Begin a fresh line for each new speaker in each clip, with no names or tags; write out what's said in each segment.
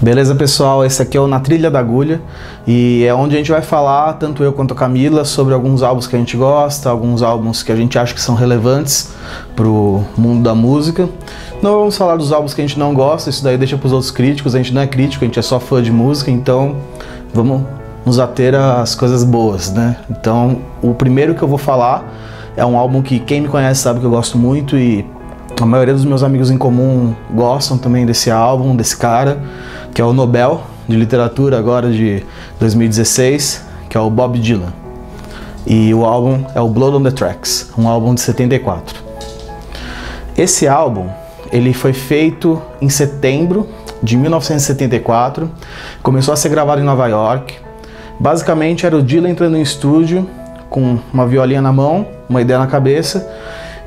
Beleza, pessoal? Esse aqui é o Na Trilha da Agulha e é onde a gente vai falar, tanto eu quanto a Camila, sobre alguns álbuns que a gente gosta, alguns álbuns que a gente acha que são relevantes pro mundo da música. Não vamos falar dos álbuns que a gente não gosta, isso daí deixa pros outros críticos, a gente não é crítico, a gente é só fã de música, então vamos nos ater às coisas boas, né? Então, o primeiro que eu vou falar é um álbum que quem me conhece sabe que eu gosto muito e a maioria dos meus amigos em comum gostam também desse álbum, desse cara, que é o Nobel de Literatura agora de 2016, que é o Bob Dylan. E o álbum é o Blood on the Tracks, um álbum de 74. Esse álbum, ele foi feito em setembro de 1974, começou a ser gravado em Nova York. Basicamente era o Dylan entrando em estúdio com uma violinha na mão, uma ideia na cabeça,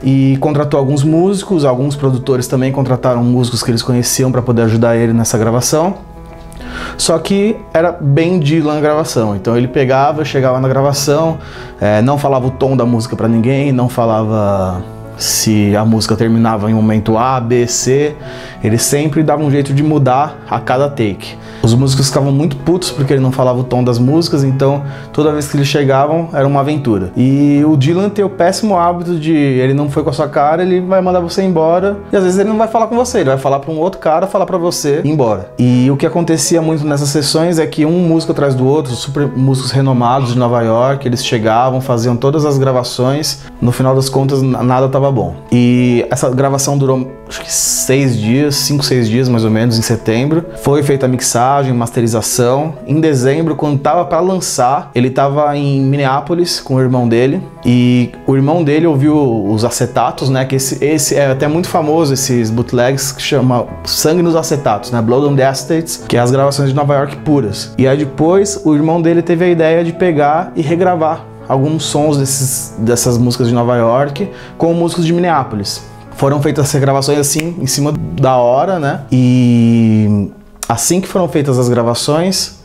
e contratou alguns músicos, alguns produtores também contrataram músicos que eles conheciam para poder ajudar ele nessa gravação. Só que era bem Dylan a gravação, então ele pegava, chegava na gravação, não falava o tom da música para ninguém, não falava se a música terminava em momento A, B, C, ele sempre dava um jeito de mudar a cada take. Os músicos ficavam muito putos porque ele não falava o tom das músicas, então toda vez que eles chegavam era uma aventura. E o Dylan tem o péssimo hábito de, ele não foi com a sua cara, ele vai mandar você embora, e às vezes ele não vai falar com você, ele vai falar para um outro cara, falar para você ir embora. E o que acontecia muito nessas sessões é que um músico atrás do outro, super músicos renomados de Nova York, eles chegavam, faziam todas as gravações, no final das contas nada estava bom. E essa gravação durou acho que 6 dias, 5, 6 dias mais ou menos, em setembro. Foi feita a mixagem, masterização. Em dezembro, quando tava para lançar, ele tava em Minneapolis com o irmão dele. E o irmão dele ouviu os acetatos, né? Que esse é até muito famoso, esses bootlegs que chama Sangue nos Acetatos, né? Blood on the Acetates, que é as gravações de Nova York puras. E aí depois, o irmão dele teve a ideia de pegar e regravar alguns sons dessas músicas de Nova York com músicos de Minneapolis. Foram feitas essas gravações assim, em cima da hora, né? E assim que foram feitas as gravações,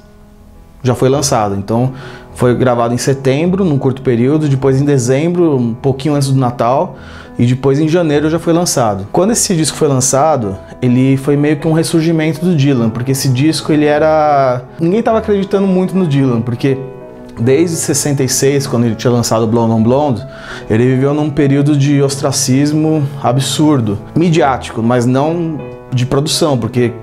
já foi lançado. Então, foi gravado em setembro, num curto período, depois em dezembro, um pouquinho antes do Natal, e depois em janeiro já foi lançado. Quando esse disco foi lançado, ele foi meio que um ressurgimento do Dylan, porque esse disco, ele era... Ninguém tava acreditando muito no Dylan, porque desde 66, quando ele tinha lançado Blonde on Blonde, ele viveu num período de ostracismo absurdo, midiático, mas não de produção, porque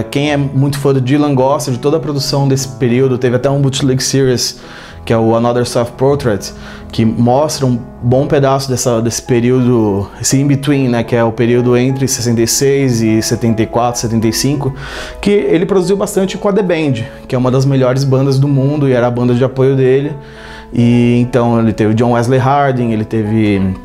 quem é muito fã do Dylan gosta de toda a produção desse período. Teve até um bootleg series, que é o Another Self-Portrait, que mostra um bom pedaço desse período, esse in-between, né, que é o período entre 66 e 74, 75, que ele produziu bastante com a The Band, que é uma das melhores bandas do mundo e era a banda de apoio dele. E então ele teve John Wesley Harding, ele teve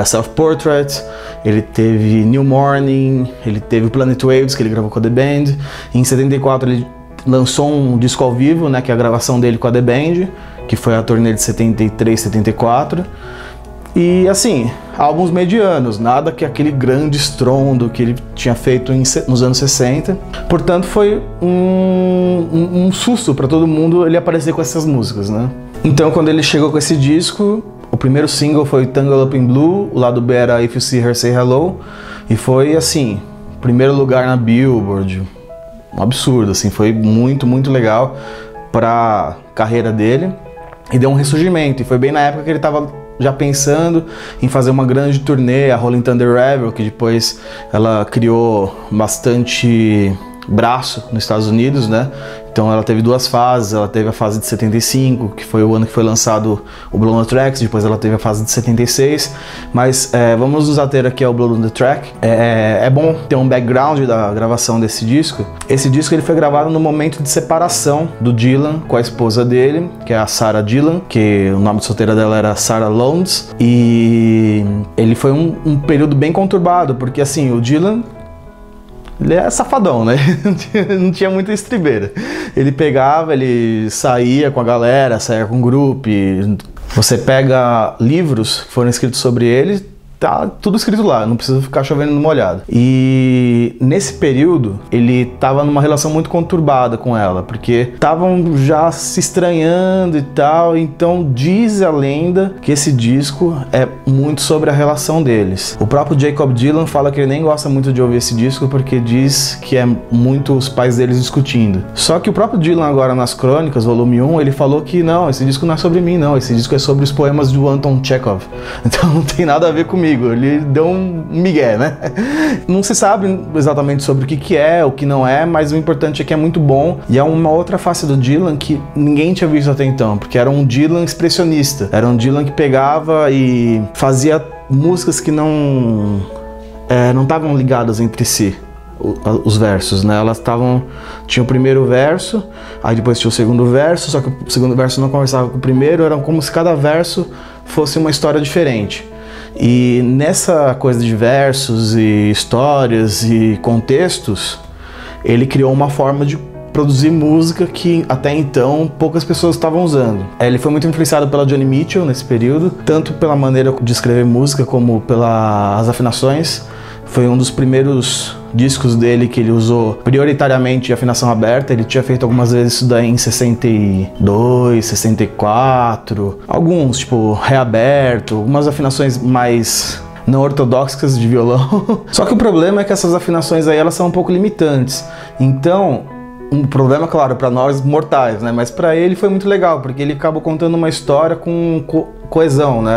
Self-Portrait, ele teve New Morning, ele teve Planet Waves, que ele gravou com a The Band. Em 74 ele lançou um disco ao vivo, né, que é a gravação dele com a The Band, que foi a turnê de 73, 74. E assim, álbuns medianos, nada que aquele grande estrondo que ele tinha feito nos anos 60. Portanto, foi um susto para todo mundo ele aparecer com essas músicas, né? Então, quando ele chegou com esse disco, o primeiro single foi Tangled Up in Blue, o lado B era If You See Her Say Hello, e foi assim, primeiro lugar na Billboard. Um absurdo, assim, foi muito, muito legal pra carreira dele e deu um ressurgimento. E foi bem na época que ele tava já pensando em fazer uma grande turnê, a Rolling Thunder Revival, que depois ela criou bastante braço nos Estados Unidos, né? Então ela teve duas fases, ela teve a fase de 75, que foi o ano que foi lançado o Blood on the Tracks, depois ela teve a fase de 76, mas vamos nos ater aqui ao Blood on the Track. É bom ter um background da gravação desse disco. Esse disco ele foi gravado no momento de separação do Dylan com a esposa dele, que é a Sarah Dylan, que o nome de solteira dela era Sarah Lowndes, e ele foi um período bem conturbado, porque assim, o Dylan, ele é safadão, né? Não tinha muita estribeira. Ele pegava, ele saía com a galera, saía com o grupo. Você pega livros que foram escritos sobre ele, tá tudo escrito lá, não precisa ficar chovendo no molhado. E nesse período, ele tava numa relação muito conturbada com ela, porque estavam já se estranhando e tal, então diz a lenda que esse disco é muito sobre a relação deles. O próprio Jakob Dylan fala que ele nem gosta muito de ouvir esse disco, porque diz que é muito os pais deles discutindo. Só que o próprio Dylan agora nas Crônicas, volume 1, ele falou que não, esse disco não é sobre mim não, esse disco é sobre os poemas do Anton Chekhov. Então não tem nada a ver comigo, ele deu um migué, né? Não se sabe exatamente sobre o que é, o que não é, mas o importante é que é muito bom e é uma outra face do Dylan que ninguém tinha visto até então, porque era um Dylan expressionista, era um Dylan que pegava e fazia músicas que não estavam ligadas entre si. Os versos, né? Elas tinha o primeiro verso, aí depois tinha o segundo verso, só que o segundo verso não conversava com o primeiro, era como se cada verso fosse uma história diferente. E nessa coisa de versos e histórias e contextos, ele criou uma forma de produzir música que até então poucas pessoas estavam usando. Ele foi muito influenciado pela Joni Mitchell nesse período, tanto pela maneira de escrever música como pelas afinações. Foi um dos primeiros discos dele que ele usou prioritariamente afinação aberta. Ele tinha feito algumas vezes isso daí em 62, 64, alguns, tipo, reaberto, algumas afinações mais não ortodoxas de violão. Só que o problema é que essas afinações aí, elas são um pouco limitantes. Então, um problema, claro, para nós mortais, né? Mas para ele foi muito legal, porque ele acabou contando uma história com coesão, né?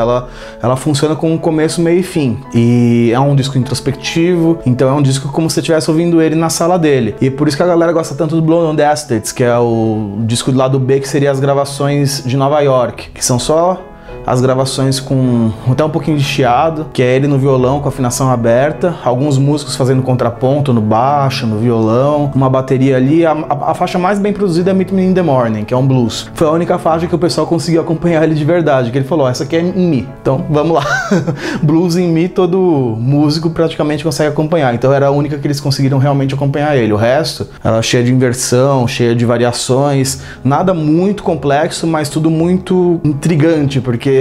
Ela funciona com um começo, meio e fim. E é um disco introspectivo, então é um disco como se você estivesse ouvindo ele na sala dele. E por isso que a galera gosta tanto do Blown on the Estates, que é o disco do lado B, que seria as gravações de Nova York, que são só as gravações com até um pouquinho de chiado, que é ele no violão com afinação aberta, alguns músicos fazendo contraponto no baixo, no violão, uma bateria ali. A faixa mais bem produzida é Meet Me in the Morning, que é um blues. Foi a única faixa que o pessoal conseguiu acompanhar ele de verdade, que ele falou, essa aqui é em Mi, então vamos lá. Blues em Mi todo músico praticamente consegue acompanhar, então era a única que eles conseguiram realmente acompanhar ele. O resto, ela é cheia de inversão, cheia de variações, nada muito complexo, mas tudo muito intrigante, porque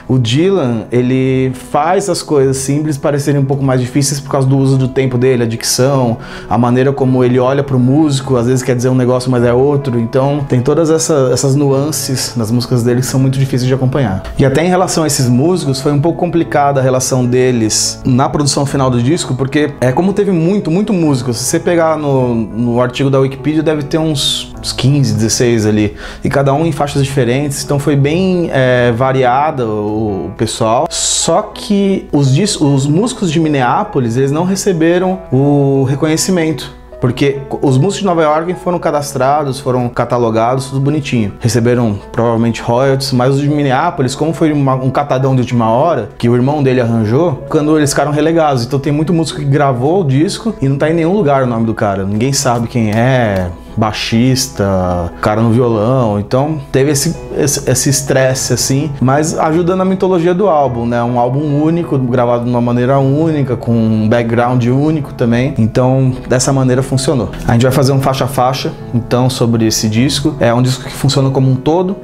o Dylan, ele faz as coisas simples parecerem um pouco mais difíceis por causa do uso do tempo dele, a dicção, a maneira como ele olha pro músico, às vezes quer dizer um negócio, mas é outro. Então tem todas essas nuances nas músicas dele que são muito difíceis de acompanhar. E até em relação a esses músicos, foi um pouco complicada a relação deles na produção final do disco, porque como teve muito músico, se você pegar no artigo da Wikipedia, deve ter uns 15, 16 ali, e cada um em faixas diferentes, então foi bem variada o pessoal. Só que os músicos de Minneapolis, eles não receberam o reconhecimento, porque os músicos de Nova York foram cadastrados, foram catalogados, tudo bonitinho. Receberam provavelmente royalties, mas os de Minneapolis, como foi um catadão de última hora, que o irmão dele arranjou, quando eles ficaram relegados. Então tem muito músico que gravou o disco e não tá em nenhum lugar o nome do cara. Ninguém sabe quem é, baixista, cara no violão. Então teve esse estresse assim, mas ajuda na mitologia do álbum, né? Um álbum único, gravado de uma maneira única, com um background único também. Então dessa maneira funcionou. A gente vai fazer um faixa a faixa então sobre esse disco. É um disco que funciona como um todo.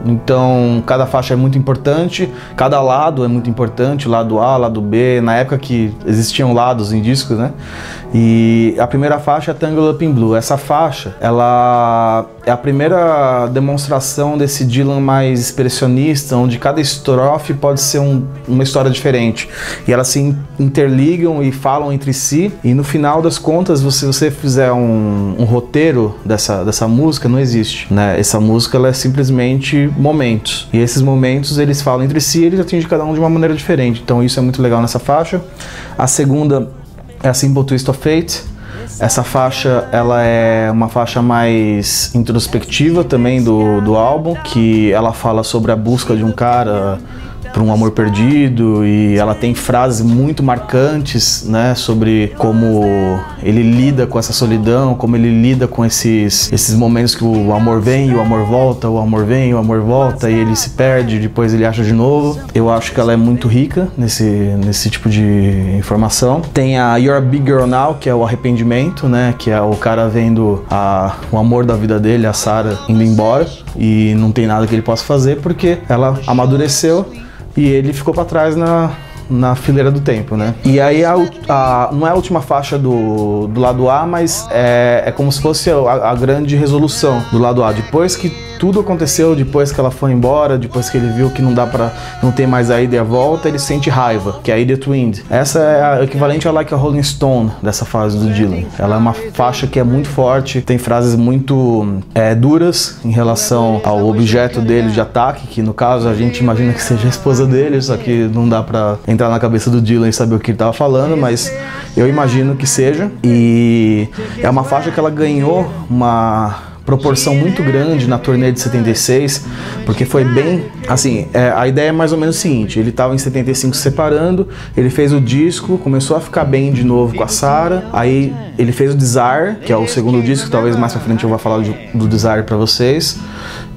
Então cada faixa é muito importante, cada lado é muito importante, lado A, lado B, na época que existiam lados em discos, né? E a primeira faixa é Tangled Up in Blue. Essa faixa, ela é a primeira demonstração desse Dylan mais expressionista, onde cada estrofe pode ser uma história diferente. E elas se interligam e falam entre si, e no final das contas, se você fizer um roteiro dessa música, não existe, né? Essa música, ela é simplesmente momentos. E esses momentos, eles falam entre si e eles atingem cada um de uma maneira diferente. Então isso é muito legal nessa faixa. A segunda é a Simple Twist of Fate. Essa faixa, ela é uma faixa mais introspectiva também do álbum, que ela fala sobre a busca de um cara por um amor perdido, e ela tem frases muito marcantes, né, sobre como ele lida com essa solidão, como ele lida com esses momentos que o amor vem e o amor volta, o amor vem e o amor volta, e ele se perde, depois ele acha de novo. Eu acho que ela é muito rica nesse tipo de informação. Tem a You're a Big Girl Now, que é o arrependimento, né, que é o cara vendo o amor da vida dele, a Sarah, indo embora, e não tem nada que ele possa fazer porque ela amadureceu e ele ficou para trás na fileira do tempo, né? E aí não é a última faixa do lado A, mas é como se fosse a grande resolução do lado A. Depois que tudo aconteceu, depois que ela foi embora, depois que ele viu que não tem mais a ida e a volta, ele sente raiva, que é a Idiot Wind. Essa é a equivalente a Like a Rolling Stone dessa fase do Dylan. Ela é uma faixa que é muito forte, tem frases muito duras em relação ao objeto dele de ataque, que no caso a gente imagina que seja a esposa dele, só que não dá pra entrar na cabeça do Dylan e saber o que ele tava falando, mas eu imagino que seja. E é uma faixa que ela ganhou uma proporção muito grande na turnê de 76, porque foi bem, assim, a ideia é mais ou menos o seguinte: ele estava em 75 se separando, ele fez o disco, começou a ficar bem de novo com a Sarah, aí ele fez o Desire, que é o segundo disco, talvez mais pra frente eu vá falar do Desire pra vocês,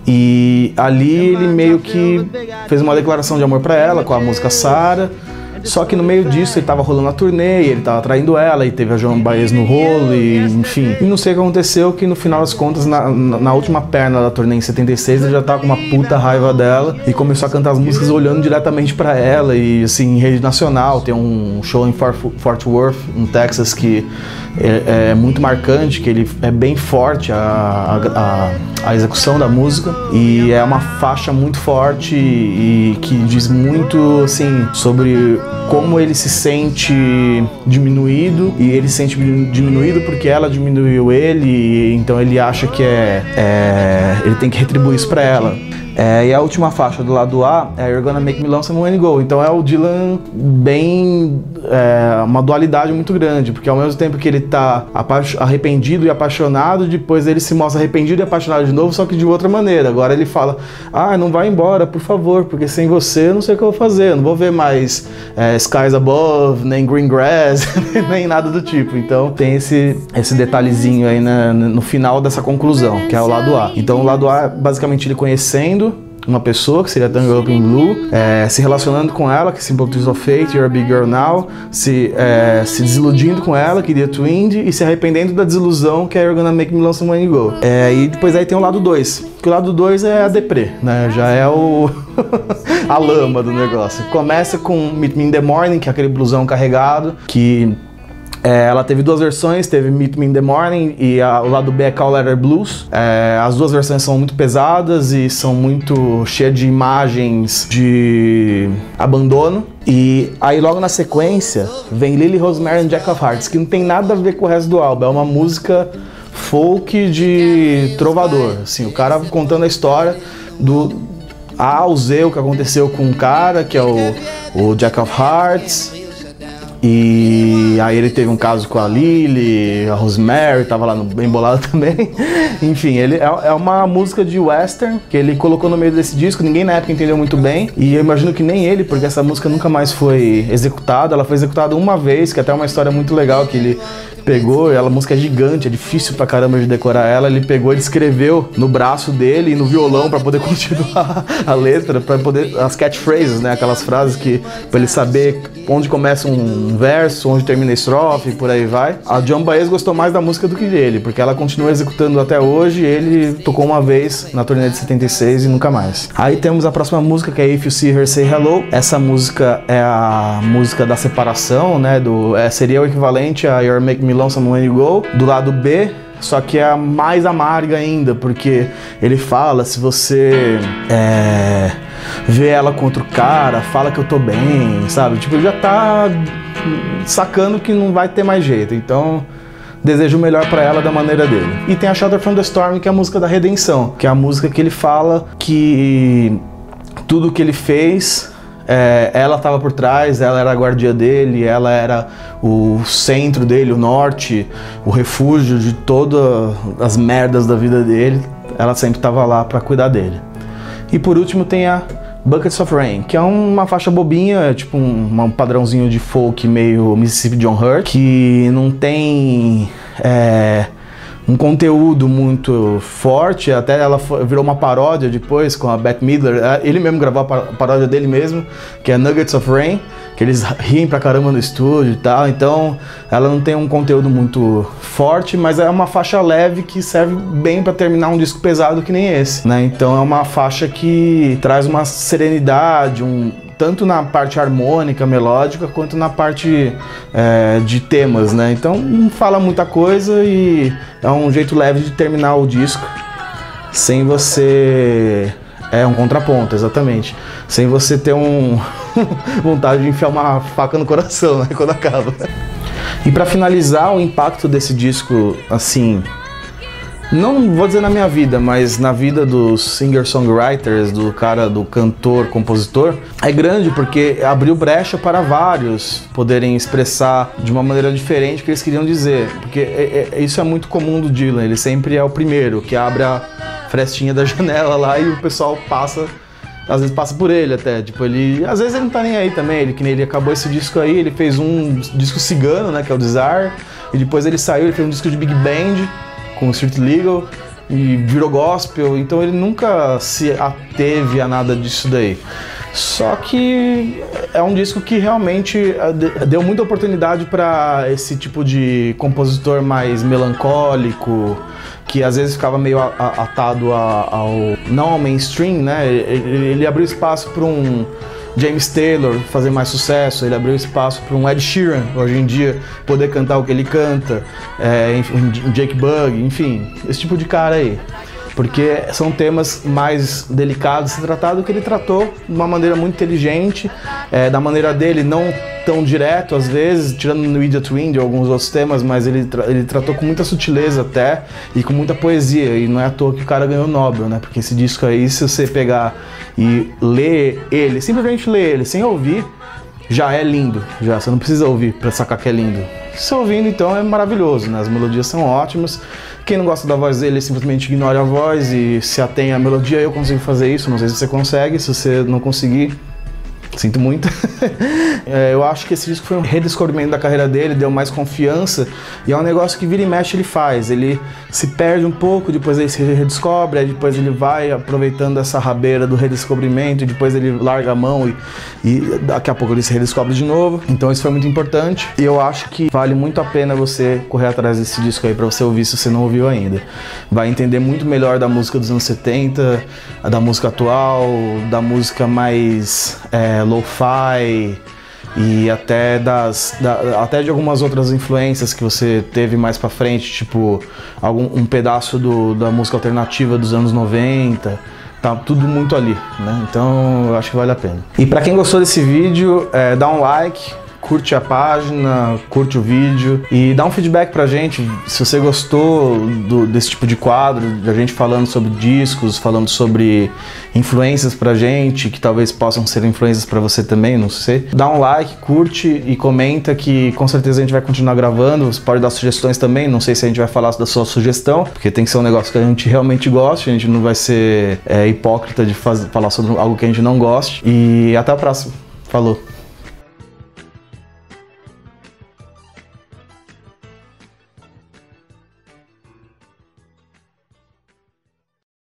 e ali ele meio que fez uma declaração de amor pra ela com a música Sarah. Só que no meio disso ele tava rolando a turnê e ele tava traindo ela e teve a Joan Baez no rolo e enfim. E não sei o que aconteceu, que no final das contas, na última perna da turnê em 76, ele já tava com uma puta raiva dela e começou a cantar as músicas olhando diretamente pra ela e assim, em rede nacional. Tem um show em Fort Worth, no Texas, que é muito marcante, que ele é bem forte a execução da música e é uma faixa muito forte e que diz muito assim sobre como ele se sente diminuído, e ele se sente diminuído porque ela diminuiu ele, e então ele acha que ele tem que retribuir isso pra ela. E a última faixa do lado A é You're Gonna Make Me Lonesome When You Go. Então é o Dylan bem... uma dualidade muito grande, porque ao mesmo tempo que ele tá arrependido e apaixonado, depois ele se mostra arrependido e apaixonado de novo, só que de outra maneira. Agora ele fala: não vai embora, por favor, porque sem você eu não sei o que eu vou fazer, eu não vou ver mais Skies Above, nem Green Grass, nem nada do tipo. Então tem esse detalhezinho aí no final dessa conclusão, que é o lado A. Então o lado A é basicamente ele conhecendo uma pessoa, que seria Tangled Up in Blue, se relacionando com ela, que é Sympathies of Fate, You're a Big Girl Now, se desiludindo com ela, que é Idiot Wind, e se arrependendo da desilusão, que é You're Gonna Make Me Lonesome When You Go. E depois aí tem o lado 2, que o lado 2 é a deprê, né? Já é a lama do negócio. Começa com Meet Me in the Morning, que é aquele blusão carregado, que ela teve duas versões, teve Meet Me in the Morning e o lado B é Call Letter Blues. As duas versões são muito pesadas e são muito cheias de imagens de abandono. E aí logo na sequência vem Lily Rosemary and Jack of Hearts, que não tem nada a ver com o resto do álbum, é uma música folk de trovador, assim, o cara contando a história do A ao Z, o que aconteceu com um cara, que é o Jack of Hearts. E aí ele teve um caso com a Lily, a Rosemary, tava lá bem bolado também. Enfim, ele é uma música de western que ele colocou no meio desse disco, ninguém na época entendeu muito bem. E eu imagino que nem ele, porque essa música nunca mais foi executada. Ela foi executada uma vez, que até é uma história muito legal, que ele pegou, a música é gigante, é difícil pra caramba de decorar ela, ele pegou e escreveu no braço dele e no violão pra poder continuar a letra, pra poder, as catchphrases, né, aquelas frases que, pra ele saber onde começa um verso, onde termina a estrofe e por aí vai. A Joan Baez gostou mais da música do que dele, porque ela continua executando até hoje, ele tocou uma vez na turnê de 76 e nunca mais. Aí temos a próxima música, que é If You See Her Say Hello. Essa música é a música da separação, né, seria o equivalente a You're Make Me Lonesome When You Go, do lado B, só que é a mais amarga ainda, porque ele fala, se você vê ela com outro cara, fala que eu tô bem, sabe? Tipo, ele já tá sacando que não vai ter mais jeito, então desejo o melhor pra ela da maneira dele. E tem a Shelter From The Storm, que é a música da redenção, que é a música que ele fala que tudo que ele fez... ela estava por trás, ela era a guardia dele, ela era o centro dele, o norte, o refúgio de todas as merdas da vida dele. Ela sempre estava lá para cuidar dele. E por último tem a Buckets of Rain, que é uma faixa bobinha, tipo um padrãozinho de folk meio Mississippi John Hurt, que não tem... um conteúdo muito forte, até ela virou uma paródia depois com a Bette Midler, ele mesmo gravou a paródia dele mesmo, que é Nuggets of Rain, que eles riem pra caramba no estúdio e tal, então ela não tem um conteúdo muito forte, mas é uma faixa leve que serve bem pra terminar um disco pesado que nem esse, né? Então é uma faixa que traz uma serenidade, tanto na parte harmônica, melódica, quanto na parte de temas, né? Então não fala muita coisa e é um jeito leve de terminar o disco, sem você... É um contraponto, exatamente. Sem você ter vontade de enfiar uma faca no coração, né, quando acaba. E pra finalizar, o impacto desse disco, assim... Não vou dizer na minha vida, mas na vida dos singer-songwriters, do cantor, compositor, é grande porque abriu brecha para vários poderem expressar de uma maneira diferente o que eles queriam dizer. Porque isso é muito comum do Dylan, ele sempre é o primeiro que abre a frestinha da janela lá e o pessoal passa, às vezes passa por ele até, tipo, às vezes ele não tá nem aí também, ele acabou esse disco aí, ele fez um disco cigano, né, que é o Desire, e depois ele saiu, ele fez um disco de Big Band, com o Street Legal, e virou gospel, então ele nunca se ateve a nada disso daí. Só que é um disco que realmente deu muita oportunidade para esse tipo de compositor mais melancólico, que às vezes ficava meio atado não ao mainstream, né? Ele abriu espaço para um James Taylor fazer mais sucesso, ele abriu espaço para um Ed Sheeran, hoje em dia, poder cantar o que ele canta, um Jake Bugg, enfim, esse tipo de cara aí. Porque são temas mais delicados de ser tratado, que ele tratou de uma maneira muito inteligente, da maneira dele, não tão direto às vezes, tirando no Idiot Wind e alguns outros temas, mas ele tratou com muita sutileza até, e com muita poesia, e não é à toa que o cara ganhou o Nobel, né? Porque esse disco aí, se você pegar e ler ele, simplesmente ler ele, sem ouvir, já é lindo, já, você não precisa ouvir pra sacar que é lindo. Se ouvindo, então, é maravilhoso, né? As melodias são ótimas. Quem não gosta da voz dele simplesmente ignora a voz e se atém à melodia. Eu consigo fazer isso, não sei se você consegue, se você não conseguir, sinto muito. Eu acho que esse disco foi um redescobrimento da carreira dele, deu mais confiança, e é um negócio que vira e mexe ele faz. Ele se perde um pouco, depois ele se redescobre, aí depois ele vai aproveitando essa rabeira do redescobrimento, e depois ele larga a mão e daqui a pouco ele se redescobre de novo. Então isso foi muito importante, e eu acho que vale muito a pena você correr atrás desse disco aí pra você ouvir, se você não ouviu ainda. Vai entender muito melhor da música dos anos 70, da música atual, da música mais lo-fi, e até até de algumas outras influências que você teve mais pra frente, tipo um pedaço da música alternativa dos anos 90, tá tudo muito ali, né? Então eu acho que vale a pena. E pra quem gostou desse vídeo, dá um like, curte a página, curte o vídeo e dá um feedback pra gente se você gostou desse tipo de quadro, da gente falando sobre discos, falando sobre influências pra gente, que talvez possam ser influências pra você também, não sei. Dá um like, curte e comenta, que com certeza a gente vai continuar gravando. Você pode dar sugestões também, não sei se a gente vai falar da sua sugestão, porque tem que ser um negócio que a gente realmente goste, a gente não vai ser hipócrita de falar sobre algo que a gente não goste. E até a próxima. Falou!